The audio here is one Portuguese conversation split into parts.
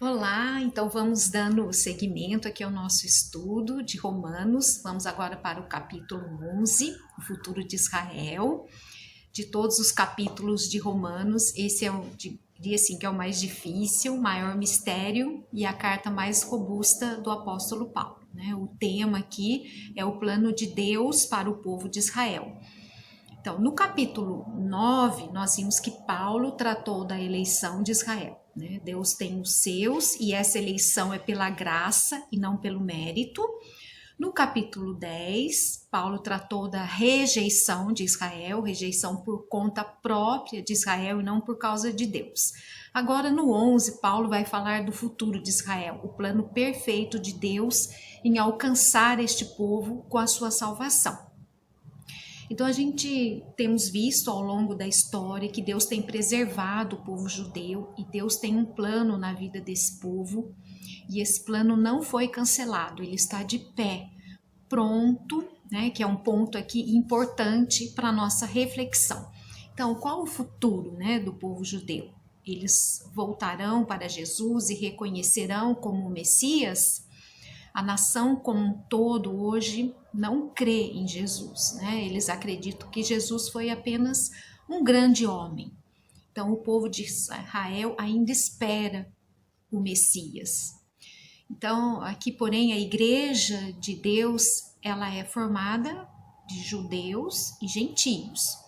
Olá, então vamos dando seguimento aqui ao nosso estudo de Romanos. Vamos agora para o capítulo 11, o futuro de Israel. De todos os capítulos de Romanos, esse é diria assim, que é o mais difícil, maior mistério e a carta mais robusta do apóstolo Paulo, né? O tema aqui é o plano de Deus para o povo de Israel. Então, no capítulo 9, nós vimos que Paulo tratou da eleição de Israel, né? Deus tem os seus e essa eleição é pela graça e não pelo mérito. No capítulo 10, Paulo tratou da rejeição de Israel, rejeição por conta própria de Israel e não por causa de Deus. Agora, no 11, Paulo vai falar do futuro de Israel, o plano perfeito de Deus em alcançar este povo com a sua salvação. Então a gente temos visto ao longo da história que Deus tem preservado o povo judeu e Deus tem um plano na vida desse povo e esse plano não foi cancelado, ele está de pé, pronto, né, que é um ponto aqui importante para a nossa reflexão. Então, qual o futuro, né, do povo judeu? Eles voltarão para Jesus e reconhecerão como o Messias? A nação como um todo hoje não crê em Jesus, né? Eles acreditam que Jesus foi apenas um grande homem. Então o povo de Israel ainda espera o Messias. Então aqui, porém, a igreja de Deus, ela é formada de judeus e gentios.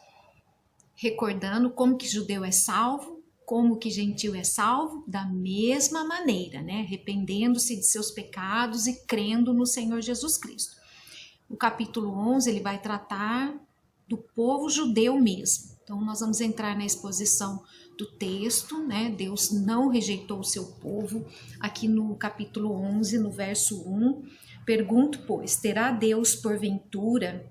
Recordando como que judeu é salvo, como que gentio é salvo? Da mesma maneira, né? Arrependendo-se de seus pecados e crendo no Senhor Jesus Cristo. O capítulo 11, ele vai tratar do povo judeu mesmo. Então, nós vamos entrar na exposição do texto, né? Deus não rejeitou o seu povo. Aqui no capítulo 11, no verso 1, pergunto, pois, terá Deus, porventura,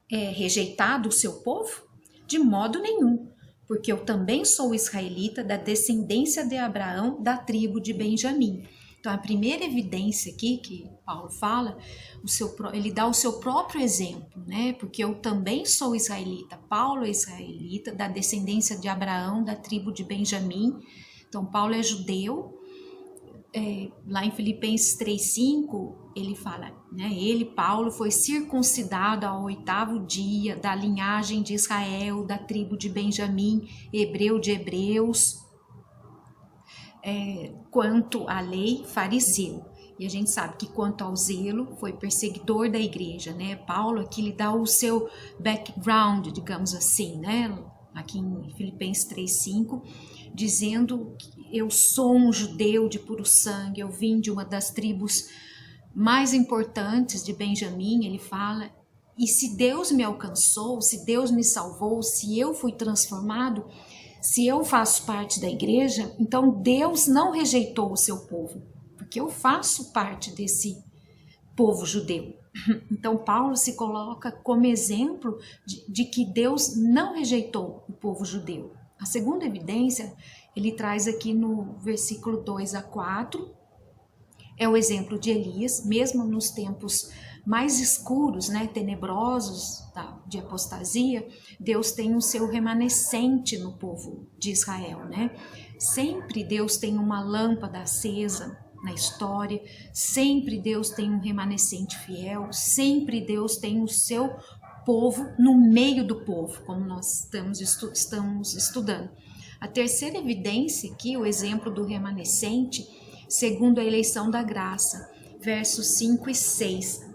rejeitado o seu povo? De modo nenhum, porque eu também sou israelita da descendência de Abraão, da tribo de Benjamim. Então, a primeira evidência aqui que Paulo fala, ele dá o seu próprio exemplo, né? Porque eu também sou israelita. Paulo é israelita, da descendência de Abraão, da tribo de Benjamim. Então, Paulo é judeu. Lá em Filipenses 3,5, ele fala, né? Ele, Paulo, foi circuncidado ao 8º dia, da linhagem de Israel, da tribo de Benjamim, hebreu de hebreus, quanto à lei, fariseu. E a gente sabe que quanto ao zelo, foi perseguidor da igreja, né? Paulo aqui lhe dá o seu background, digamos assim, né? Aqui em Filipenses 3,5, dizendo que eu sou um judeu de puro sangue, eu vim de uma das tribos mais importantes de Benjamim, ele fala, e se Deus me alcançou, se Deus me salvou, se eu fui transformado, se eu faço parte da igreja, então Deus não rejeitou o seu povo, porque eu faço parte desse povo judeu. Então Paulo se coloca como exemplo de que Deus não rejeitou o povo judeu. A segunda evidência, ele traz aqui no versículo 2-4, é o exemplo de Elias, mesmo nos tempos mais escuros, né, tenebrosos de apostasia, Deus tem o seu remanescente no povo de Israel, né? Sempre Deus tem uma lâmpada acesa na história, sempre Deus tem um remanescente fiel, sempre Deus tem o seu povo no meio do povo, como nós estamos estudando. A terceira evidência aqui, o exemplo do remanescente, segundo a eleição da graça, versos 5 e 6.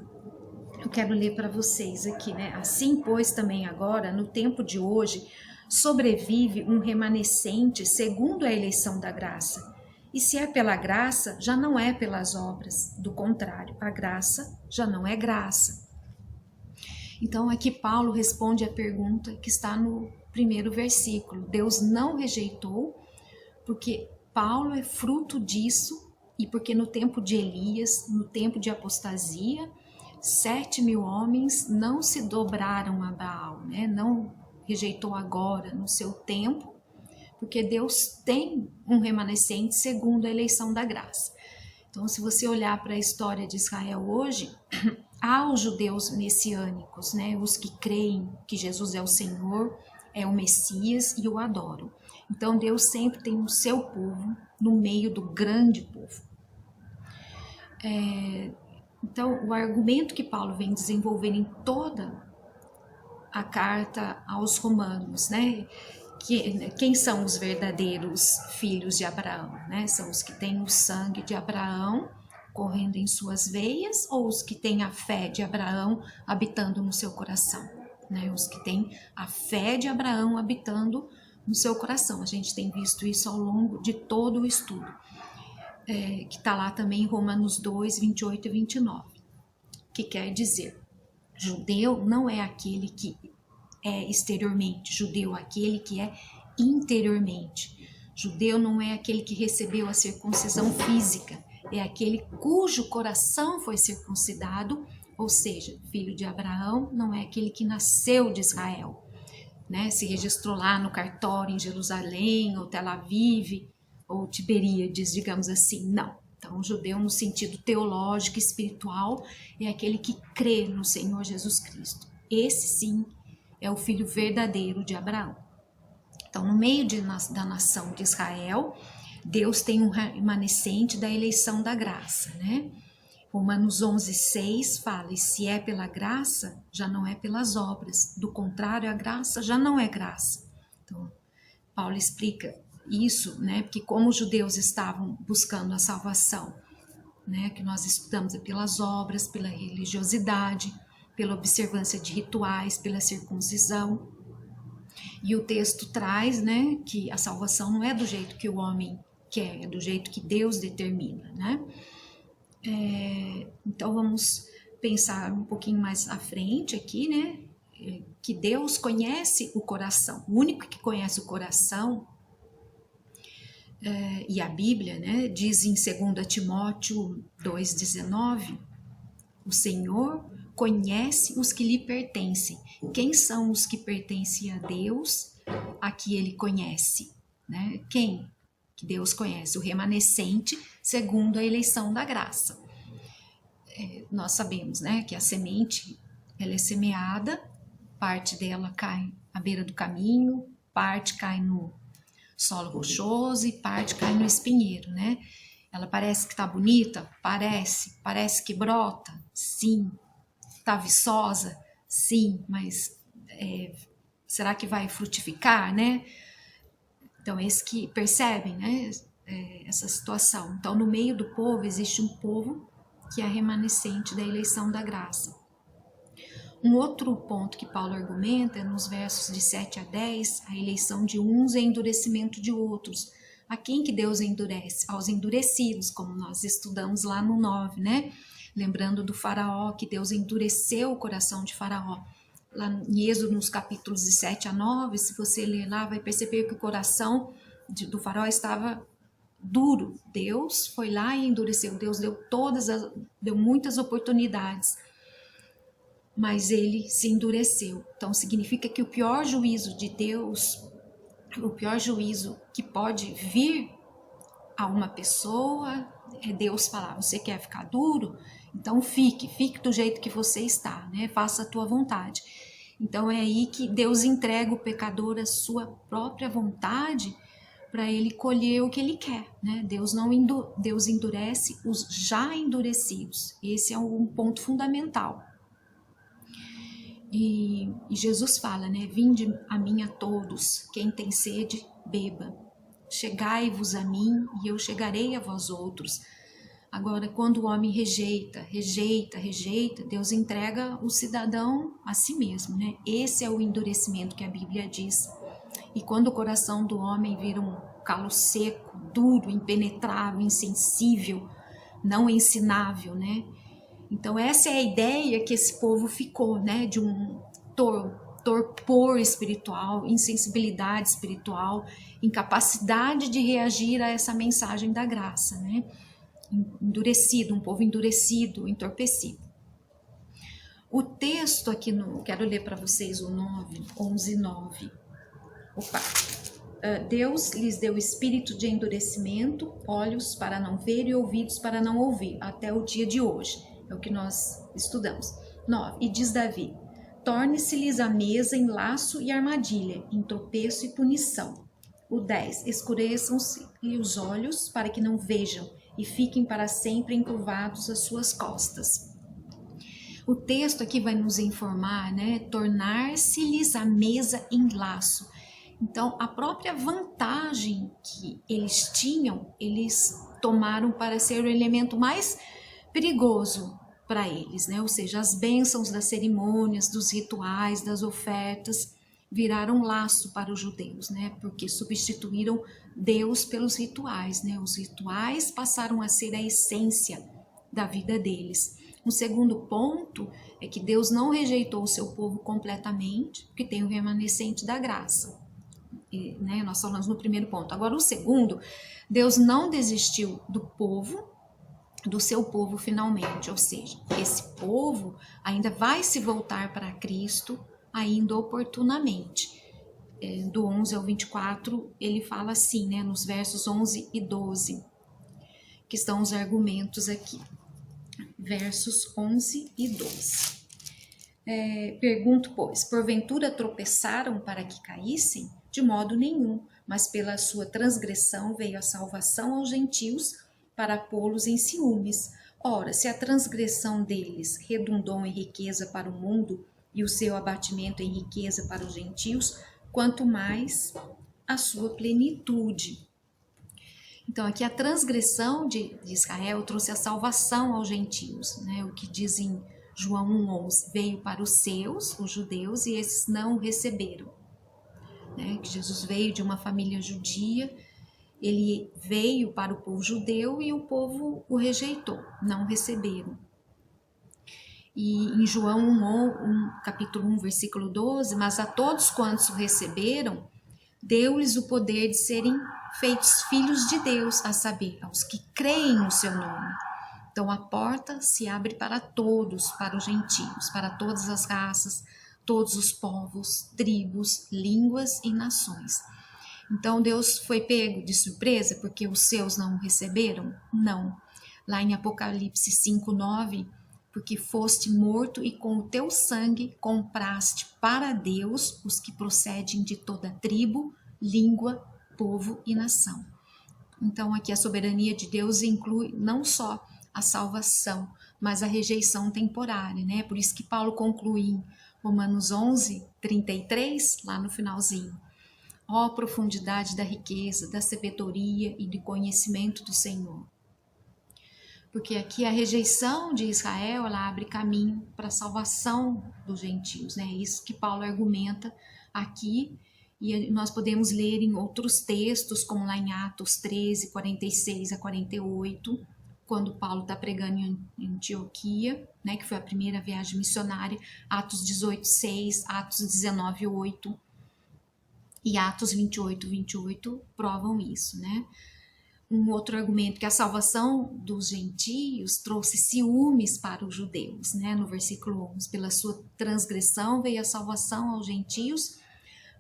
Eu quero ler para vocês aqui, né? Assim, pois, também agora, no tempo de hoje, sobrevive um remanescente segundo a eleição da graça. E se é pela graça, já não é pelas obras. Do contrário, a graça já não é graça. Então, aqui Paulo responde a pergunta que está no primeiro versículo. Deus não rejeitou, porque Paulo é fruto disso, e porque no tempo de Elias, no tempo de apostasia, 7.000 homens não se dobraram a Baal, né? Não rejeitou agora, no seu tempo, porque Deus tem um remanescente segundo a eleição da graça. Então, se você olhar para a história de Israel hoje, há os judeus messiânicos, né? Os que creem que Jesus é o Senhor, é o Messias e o adoram. Então Deus sempre tem o seu povo no meio do grande povo. Então o argumento que Paulo vem desenvolvendo em toda a carta aos Romanos, né? Quem são os verdadeiros filhos de Abraão, né? São os que têm o sangue de Abraão correndo em suas veias ou os que têm a fé de Abraão habitando no seu coração, né? Os que têm a fé de Abraão habitando no seu coração. A gente tem visto isso ao longo de todo o estudo, que está lá também em Romanos 2, 28 e 29, que quer dizer, judeu não é aquele que é exteriormente, judeu é aquele que é interiormente. Judeu não é aquele que recebeu a circuncisão física, é aquele cujo coração foi circuncidado, ou seja, filho de Abraão não é aquele que nasceu de Israel, né? Se registrou lá no cartório em Jerusalém, ou Tel Aviv, ou Tiberíades, digamos assim, não. Então, o judeu no sentido teológico e espiritual é aquele que crê no Senhor Jesus Cristo. Esse sim é o filho verdadeiro de Abraão. Então, no meio da nação de Israel, Deus tem um remanescente da eleição da graça, né? Romanos 11:6 fala, e se é pela graça, já não é pelas obras. Do contrário, a graça já não é graça. Então, Paulo explica isso, né? Porque como os judeus estavam buscando a salvação, né? Que nós estudamos pelas obras, pela religiosidade, pela observância de rituais, pela circuncisão. E o texto traz, né, que a salvação não é do jeito que o homem quer, é do jeito que Deus determina, né? Então vamos pensar um pouquinho mais à frente aqui, né? Que Deus conhece o coração. O único que conhece o coração, e a Bíblia, né, diz em 2 Timóteo 2,19, o Senhor conhece os que lhe pertencem. Quem são os que pertencem a Deus, a que ele conhece, né? Quem que Deus conhece? O remanescente, segundo a eleição da graça. Nós sabemos, né, que a semente, ela é semeada, parte dela cai à beira do caminho, parte cai no solo rochoso e parte cai no espinheiro, né? Ela parece que tá bonita? Parece que brota? Sim. Tá viçosa? Sim, mas será que vai frutificar, né? Então, esses que percebem, né, essa situação. Então, no meio do povo, existe um povo que é remanescente da eleição da graça. Um outro ponto que Paulo argumenta é nos versos de 7 a 10, a eleição de uns e endurecimento de outros. A quem que Deus endurece? Aos endurecidos, como nós estudamos lá no 9, né? Lembrando do faraó, que Deus endureceu o coração de faraó. Lá em Êxodo, nos capítulos de 7 a 9, se você ler lá, vai perceber que o coração do faraó estava duro. Deus foi lá e endureceu. Deus deu muitas oportunidades, mas ele se endureceu. Então significa que o pior juízo de Deus, o pior juízo que pode vir a uma pessoa, é Deus falar, você quer ficar duro? Então fique do jeito que você está, né? Faça a tua vontade. Então é aí que Deus entrega o pecador à sua própria vontade para ele colher o que ele quer, né? Deus endurece os já endurecidos. Esse é um ponto fundamental. E Jesus fala, né? Vinde a mim a todos, quem tem sede, beba. Chegai-vos a mim e eu chegarei a vós outros. Agora, quando o homem rejeita, Deus entrega o cidadão a si mesmo, né? Esse é o endurecimento que a Bíblia diz. E quando o coração do homem vira um calo seco, duro, impenetrável, insensível, não ensinável, né? Então essa é a ideia que esse povo ficou, né? De um torpor espiritual, insensibilidade espiritual, incapacidade de reagir a essa mensagem da graça, né? Endurecido, um povo endurecido, entorpecido. O texto aqui, quero ler para vocês o 11:9. Deus lhes deu espírito de endurecimento, olhos para não ver e ouvidos para não ouvir, até o dia de hoje. É o que nós estudamos. 9. E diz Davi, torne-se-lhes a mesa em laço e armadilha, em tropeço e punição. O 10, escureçam-se os olhos para que não vejam e fiquem para sempre encurvados as suas costas. O texto aqui vai nos informar, né? Tornar-se-lhes a mesa em laço. Então, a própria vantagem que eles tinham, eles tomaram para ser o elemento mais perigoso para eles, né? Ou seja, as bênçãos das cerimônias, dos rituais, das ofertas, viraram laço para os judeus, né? Porque substituíram Deus pelos rituais, né? Os rituais passaram a ser a essência da vida deles. Um segundo ponto é que Deus não rejeitou o seu povo completamente, porque tem o remanescente da graça. E, né, nós falamos no primeiro ponto. Agora, o segundo, Deus não desistiu do seu povo finalmente, ou seja, esse povo ainda vai se voltar para Cristo, ainda oportunamente. Do 11 ao 24, ele fala assim, né, nos versos 11 e 12, que estão os argumentos aqui. Versos 11 e 12. Pergunto, pois, porventura tropeçaram para que caíssem? De modo nenhum, mas pela sua transgressão veio a salvação aos gentios para pô-los em ciúmes. Ora, se a transgressão deles redundou em riqueza para o mundo e o seu abatimento em riqueza para os gentios, quanto mais a sua plenitude. Então, aqui a transgressão de Israel trouxe a salvação aos gentios, né? O que diz em João 1,11, veio para os seus, os judeus, e esses não o receberam. Né? Que Jesus veio de uma família judia, ele veio para o povo judeu e o povo o rejeitou, não receberam. E em João 1, capítulo 1, versículo 12, mas a todos quantos o receberam, deu-lhes o poder de serem feitos filhos de Deus, a saber, aos que creem no seu nome. Então a porta se abre para todos, para os gentios, para todas as raças, todos os povos, tribos, línguas e nações. Então Deus foi pego de surpresa porque os seus não o receberam? Não. Lá em Apocalipse 5:9, porque foste morto e com o teu sangue compraste para Deus os que procedem de toda tribo, língua, povo e nação. Então aqui a soberania de Deus inclui não só a salvação, mas a rejeição temporária, né? Por isso que Paulo conclui em Romanos 11:33, lá no finalzinho. Ó profundidade da riqueza, da sabedoria e do conhecimento do Senhor. Porque aqui a rejeição de Israel, ela abre caminho para a salvação dos gentios, né? É isso que Paulo argumenta aqui, e nós podemos ler em outros textos, como lá em Atos 13, 46 a 48, quando Paulo está pregando em Antioquia, né, que foi a primeira viagem missionária, Atos 18:6, Atos 19:8 e Atos 28:28 provam isso, né? Um outro argumento, que a salvação dos gentios trouxe ciúmes para os judeus, né? No versículo 11, pela sua transgressão veio a salvação aos gentios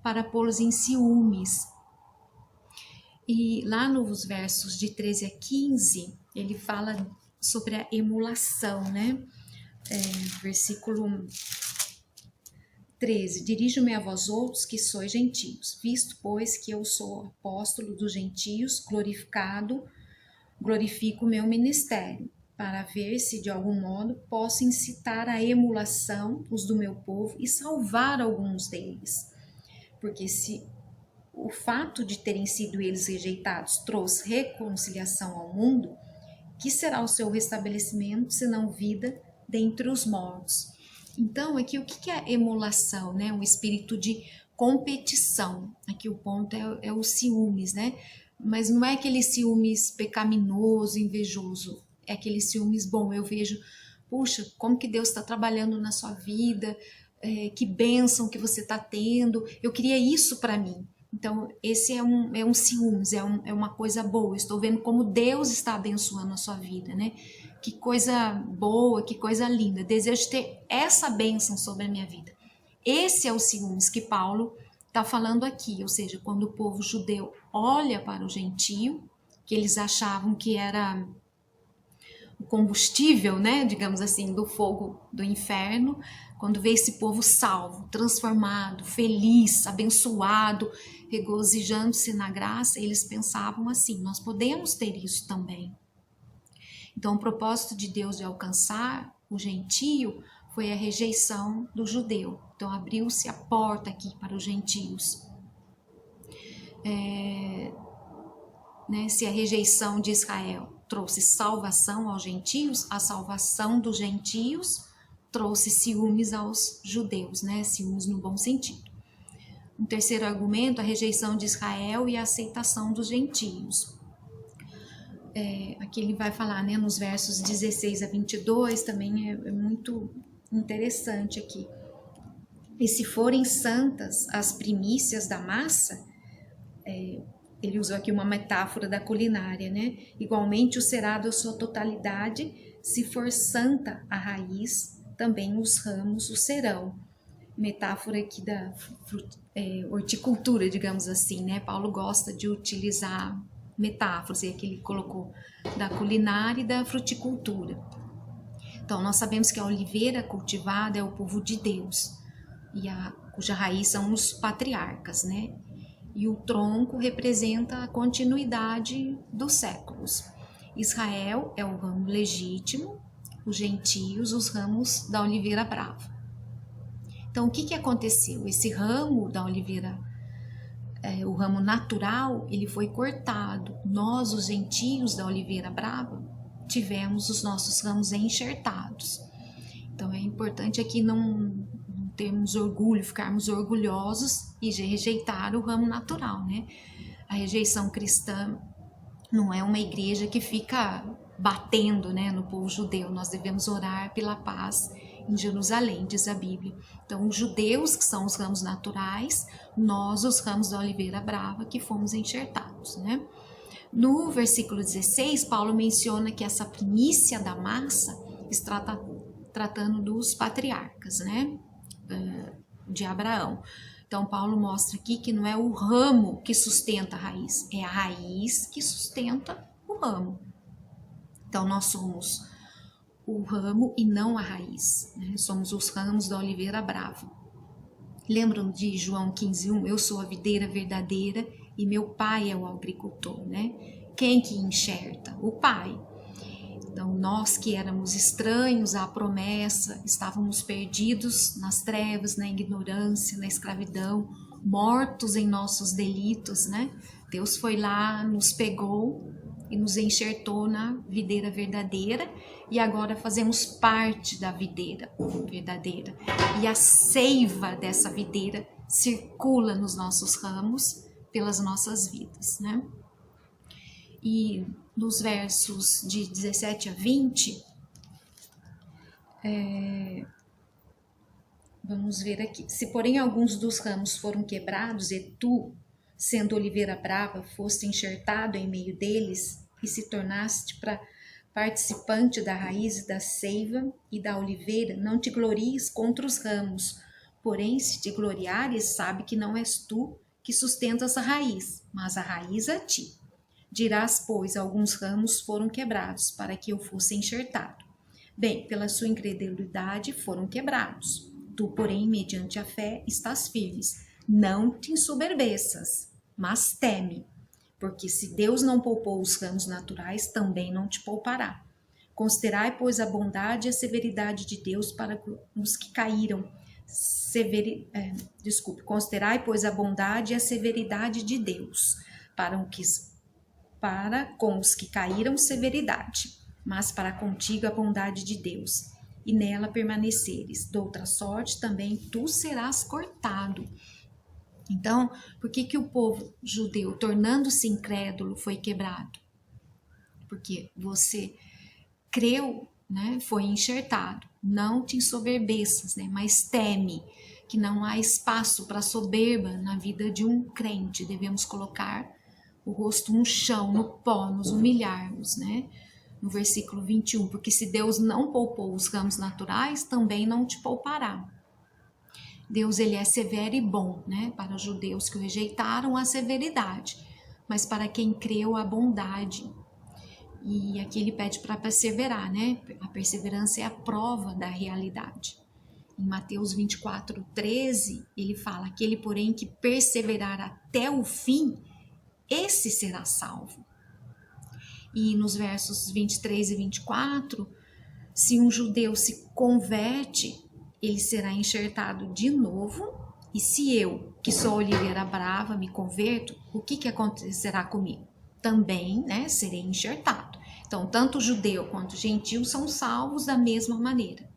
para pô-los em ciúmes. E lá nos versos de 13 a 15, ele fala sobre a emulação, né? Versículo 13, dirijo-me a vós outros que sois gentios, visto, pois, que eu sou apóstolo dos gentios, glorifico o meu ministério, para ver se de algum modo posso incitar a emulação os do meu povo e salvar alguns deles. Porque se o fato de terem sido eles rejeitados trouxe reconciliação ao mundo, que será o seu restabelecimento, senão vida dentre os mortos? Então, aqui o que é a emulação, né? Um espírito de competição. Aqui o ponto é o ciúmes, né? Mas não é aquele ciúmes pecaminoso, invejoso. É aquele ciúmes bom. Eu vejo, puxa, como que Deus está trabalhando na sua vida, que bênção que você está tendo. Eu queria isso para mim. Então, esse é um ciúmes, é uma coisa boa. Eu estou vendo como Deus está abençoando a sua vida, né? Que coisa boa, que coisa linda. Desejo ter essa bênção sobre a minha vida. Esse é o ciúmes que Paulo está falando aqui. Ou seja, quando o povo judeu olha para o gentio, que eles achavam que era o combustível, né, digamos assim, do fogo do inferno, quando vê esse povo salvo, transformado, feliz, abençoado, regozijando-se na graça, eles pensavam assim: nós podemos ter isso também. Então, o propósito de Deus de alcançar o gentio foi a rejeição do judeu. Então, abriu-se a porta aqui para os gentios. Se a rejeição de Israel trouxe salvação aos gentios, a salvação dos gentios trouxe ciúmes aos judeus, né? Ciúmes no bom sentido. Um terceiro argumento, a rejeição de Israel e a aceitação dos gentios. Aqui ele vai falar, né, nos versos 16 a 22, também é muito interessante aqui. E se forem santas as primícias da massa, ele usou aqui uma metáfora da culinária, né? Igualmente o será da sua totalidade, se for santa a raiz, também os ramos o serão. Metáfora aqui da horticultura, digamos assim, né? Paulo gosta de utilizar metáforas, e aqui ele colocou da culinária e da fruticultura. Então, nós sabemos que a oliveira cultivada é o povo de Deus, e cuja raiz são os patriarcas, né? E o tronco representa a continuidade dos séculos. Israel é o ramo legítimo, os gentios, os ramos da oliveira brava. Então, o que aconteceu? Esse ramo da oliveira, o ramo natural, ele foi cortado. Nós, os gentios da oliveira brava, tivemos os nossos ramos enxertados. Então, é importante aqui não termos orgulho, ficarmos orgulhosos e rejeitar o ramo natural, né? A rejeição cristã não é uma igreja que fica batendo, né, no povo judeu. Nós devemos orar pela paz em Jerusalém, diz a Bíblia. Então, os judeus, que são os ramos naturais, nós, os ramos da oliveira brava, que fomos enxertados, né? No versículo 16, Paulo menciona que essa primícia da massa está tratando dos patriarcas, né? De Abraão. Então, Paulo mostra aqui que não é o ramo que sustenta a raiz, é a raiz que sustenta o ramo. Então, nós somos o ramo e não a raiz, né? Somos os ramos da oliveira brava. Lembram de João 15:1? Eu sou a videira verdadeira e meu pai é o agricultor, né? Quem que enxerta? O pai. Então, nós que éramos estranhos à promessa, estávamos perdidos nas trevas, na ignorância, na escravidão, mortos em nossos delitos, né? Deus foi lá, nos pegou e nos enxertou na videira verdadeira, e agora fazemos parte da videira verdadeira. E a seiva dessa videira circula nos nossos ramos, pelas nossas vidas, né? E nos versos de 17 a 20, vamos ver aqui. Se porém alguns dos ramos foram quebrados e tu, sendo oliveira brava, foste enxertado em meio deles e se tornaste participante da raiz e da seiva e da oliveira, não te glories contra os ramos. Porém, se te gloriares, sabe que não és tu que sustentas a raiz, mas a raiz a ti. Dirás, pois, alguns ramos foram quebrados, para que eu fosse enxertado. Bem, pela sua incredulidade foram quebrados. Tu, porém, mediante a fé, estás firmes. Não te ensoberbeças, mas teme, porque se Deus não poupou os ramos naturais, também não te poupará. Considerai, pois, a bondade e a severidade de Deus para os que caíram. Considerai, pois, a bondade e a severidade de Deus para com os que caíram severidade, mas para contigo a bondade de Deus, e nela permaneceres. De outra sorte também tu serás cortado. Então, por que o povo judeu, tornando-se incrédulo, foi quebrado? Porque você creu, né? Foi enxertado. Não te ensoberbeças, né? Mas teme, que não há espaço para soberba na vida de um crente. Devemos colocar o rosto no chão, no pó, nos humilharmos, né? No versículo 21, porque se Deus não poupou os ramos naturais, também não te poupará. Deus, ele é severo e bom, né? Para os judeus que o rejeitaram, a severidade, mas para quem creu, a bondade. E aqui ele pede para perseverar, né? A perseverança é a prova da realidade. Em Mateus 24:13, ele fala: aquele, porém, que perseverar até o fim, esse será salvo. E nos versos 23 e 24, se um judeu se converte, ele será enxertado de novo. E se eu, que sou oliveira brava, me converto, o que acontecerá comigo? Também, né, serei enxertado. Então, tanto o judeu quanto o gentio são salvos da mesma maneira.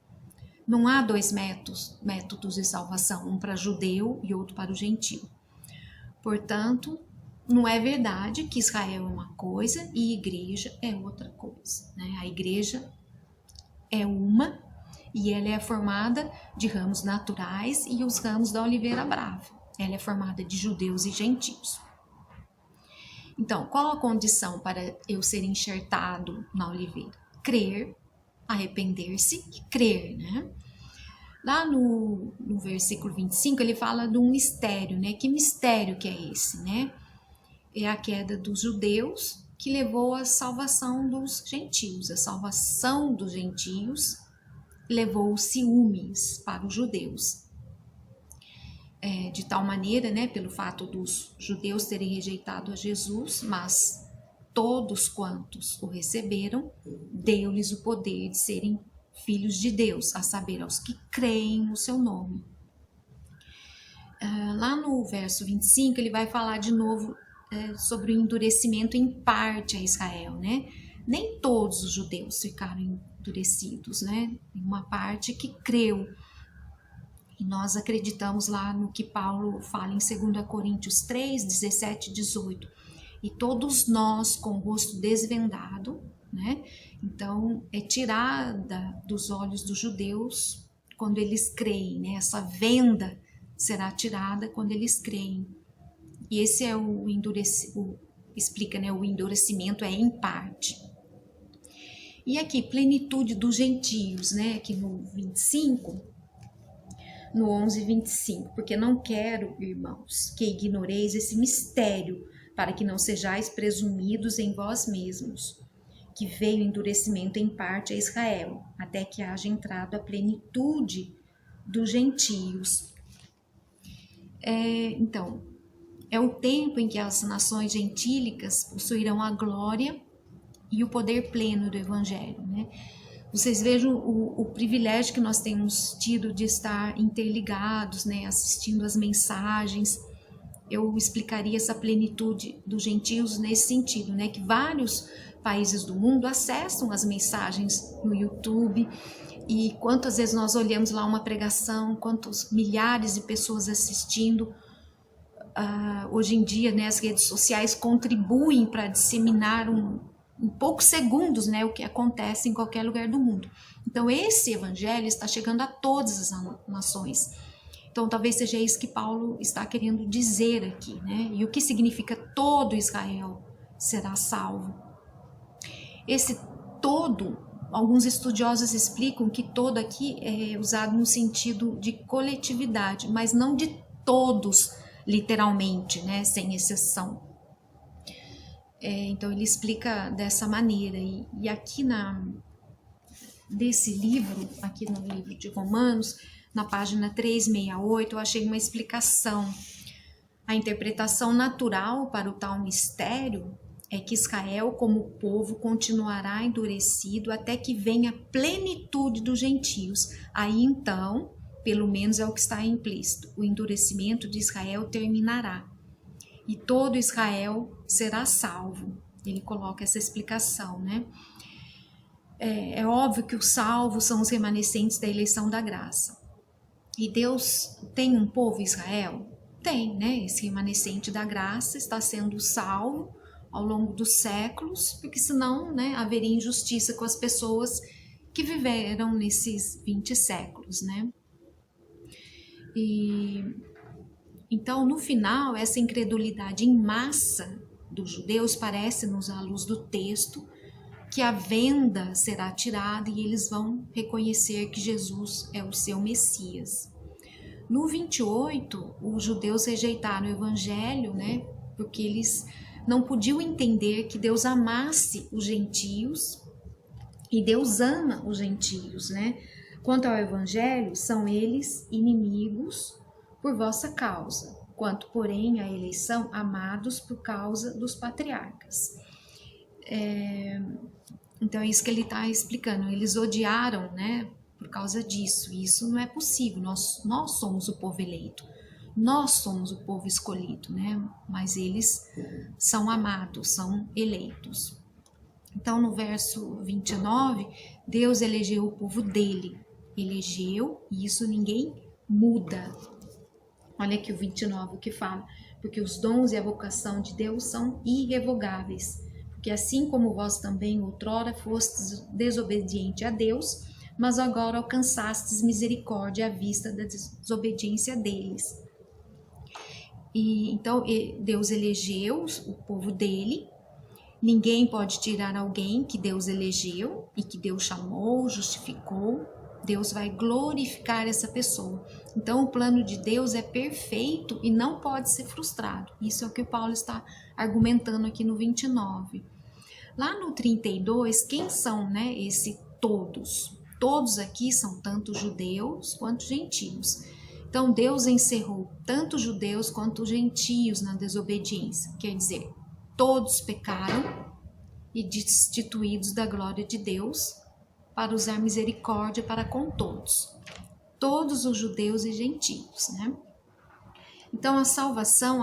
Não há dois métodos de salvação, um para judeu e outro para o gentio. Portanto, não é verdade que Israel é uma coisa e igreja é outra coisa, né? A igreja é uma e ela é formada de ramos naturais e os ramos da oliveira brava. Ela é formada de judeus e gentios. Então, qual a condição para eu ser enxertado na oliveira? Crer, arrepender-se e crer, né? Lá no versículo 25, ele fala de um mistério, né? Que mistério que é esse, né? É a queda dos judeus que levou à salvação dos gentios. A salvação dos gentios levou ciúmes para os judeus. De tal maneira, né, pelo fato dos judeus terem rejeitado a Jesus, mas todos quantos o receberam, deu-lhes o poder de serem filhos de Deus, a saber, aos que creem no seu nome. Lá no verso 25, ele vai falar de novo sobre o endurecimento em parte a Israel, né? Nem todos os judeus ficaram endurecidos, né? Uma parte que creu. E nós acreditamos lá no que Paulo fala em 2 Coríntios 3, 17 e 18. E todos nós com o rosto desvendado, né? Então, é tirada dos olhos dos judeus quando eles creem, né? Essa venda será tirada quando eles creem. E esse é o endurecimento, explica, né? O endurecimento é em parte. E aqui, plenitude dos gentios, né? Aqui no 25... no 11:25, porque não quero, irmãos, que ignoreis esse mistério, para que não sejais presumidos em vós mesmos, que veio endurecimento em parte a Israel, até que haja entrado a plenitude dos gentios. Então, é o tempo em que as nações gentílicas possuirão a glória e o poder pleno do evangelho, né? Vocês vejam o privilégio que nós temos tido de estar interligados, né, assistindo as mensagens. Eu explicaria essa plenitude dos gentios nesse sentido, né, que vários países do mundo acessam as mensagens no YouTube, e quantas vezes nós olhamos lá uma pregação, quantos milhares de pessoas assistindo. Hoje em dia, né, as redes sociais contribuem para disseminar em poucos segundos, né, o que acontece em qualquer lugar do mundo. Então, esse evangelho está chegando a todas as nações. Então, talvez seja isso que Paulo está querendo dizer aqui, né? E o que significa todo Israel será salvo? Esse todo, alguns estudiosos explicam que todo aqui é usado no sentido de coletividade, mas não de todos, literalmente, né, sem exceção. Então ele explica dessa maneira, e aqui desse livro, aqui no livro de Romanos, na página 368, eu achei uma explicação. A interpretação natural para o tal mistério é que Israel, como povo, continuará endurecido até que venha a plenitude dos gentios. Aí então, pelo menos é o que está implícito, o endurecimento de Israel terminará e todo Israel será salvo. Ele coloca essa explicação, né? É óbvio que os salvos são os remanescentes da eleição da graça. E Deus tem um povo, Israel? Tem, né? Esse remanescente da graça está sendo salvo ao longo dos séculos, porque senão, né, haveria injustiça com as pessoas que viveram nesses 20 séculos, né? Então, no final, essa incredulidade em massa dos judeus parece-nos, à luz do texto, que a venda será tirada e eles vão reconhecer que Jesus é o seu Messias. No 28, os judeus rejeitaram o evangelho, né, porque eles não podiam entender que Deus amasse os gentios, e Deus ama os gentios, né? Quanto ao evangelho, são eles inimigos por vossa causa, quanto, porém, à eleição, amados por causa dos patriarcas. Então é isso que ele está explicando. Eles odiaram, né, por causa disso. Isso não é possível. Nós somos o povo eleito. Nós somos o povo escolhido, né? Mas eles são amados, são eleitos. Então, no verso 29, Deus elegeu o povo dele. Elegeu, e isso ninguém muda. Olha aqui o 29 que fala. Porque os dons e a vocação de Deus são irrevogáveis. Porque assim como vós também outrora fostes desobediente a Deus, mas agora alcançastes misericórdia à vista da desobediência deles. E então Deus elegeu o povo dele. Ninguém pode tirar alguém que Deus elegeu e que Deus chamou, justificou. Deus vai glorificar essa pessoa. Então o plano de Deus é perfeito e não pode ser frustrado. Isso é o que o Paulo está argumentando aqui no 29. Lá no 32, quem são, né, esse todos? Todos aqui são tanto judeus quanto gentios. Então Deus encerrou tanto judeus quanto gentios na desobediência. Quer dizer, todos pecaram e destituídos da glória de Deus para usar misericórdia para com todos. Todos os judeus e gentios, né? Então a salvação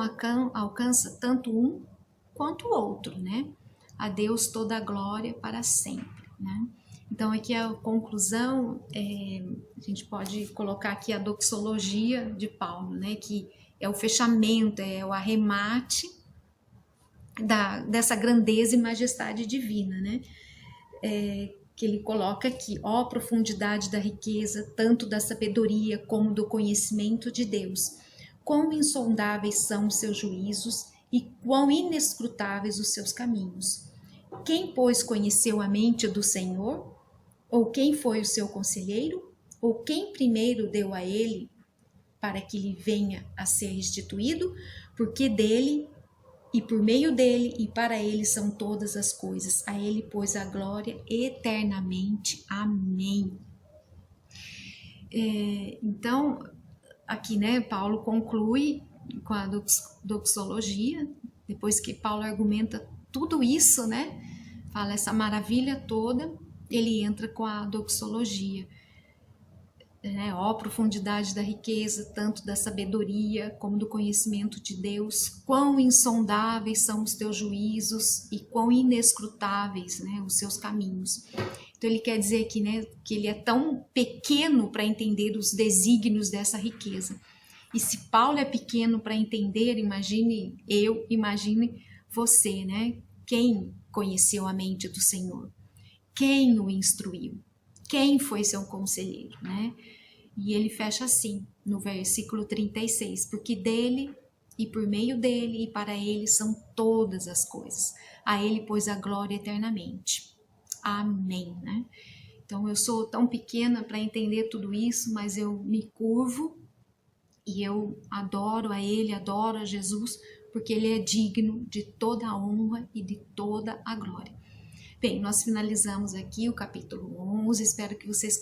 alcança tanto um quanto o outro, né? A Deus toda a glória para sempre, né? Então aqui a conclusão, a gente pode colocar aqui a doxologia de Paulo, né? Que é o fechamento, é o arremate dessa grandeza e majestade divina, né? Que ele coloca aqui, ó profundidade da riqueza, tanto da sabedoria como do conhecimento de Deus. Quão insondáveis são os seus juízos e quão inescrutáveis os seus caminhos. Quem, pois, conheceu a mente do Senhor? Ou quem foi o seu conselheiro? Ou quem primeiro deu a ele para que lhe venha a ser restituído? Porque dele, e por meio dele, e para ele são todas as coisas. A ele, pois, a glória eternamente. Amém. Então, aqui, né, Paulo conclui com a doxologia, depois que Paulo argumenta tudo isso, né, fala essa maravilha toda, ele entra com a doxologia, né, ó profundidade da riqueza, tanto da sabedoria como do conhecimento de Deus, quão insondáveis são os teus juízos e quão inescrutáveis, né, os seus caminhos. Então ele quer dizer aqui, né, que ele é tão pequeno para entender os desígnios dessa riqueza. E se Paulo é pequeno para entender, imagine eu, imagine você, né? Quem conheceu a mente do Senhor? Quem o instruiu? Quem foi seu conselheiro, né? E ele fecha assim, no versículo 36, porque dele e por meio dele e para ele são todas as coisas. A ele, pois, a glória eternamente. Amém, né? Então eu sou tão pequena para entender tudo isso, mas eu me curvo e eu adoro a ele, adoro a Jesus, porque ele é digno de toda a honra e de toda a glória. Bem, nós finalizamos aqui o capítulo 11, espero que vocês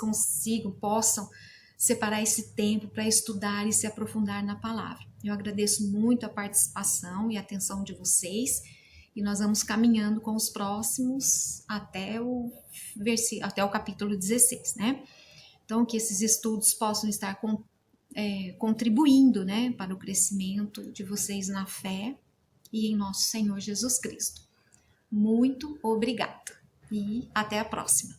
possam separar esse tempo para estudar e se aprofundar na palavra. Eu agradeço muito a participação e a atenção de vocês, e nós vamos caminhando com os próximos até o capítulo 16, né? Então, que esses estudos possam estar contribuindo, né, para o crescimento de vocês na fé e em nosso Senhor Jesus Cristo. Muito obrigada e até a próxima.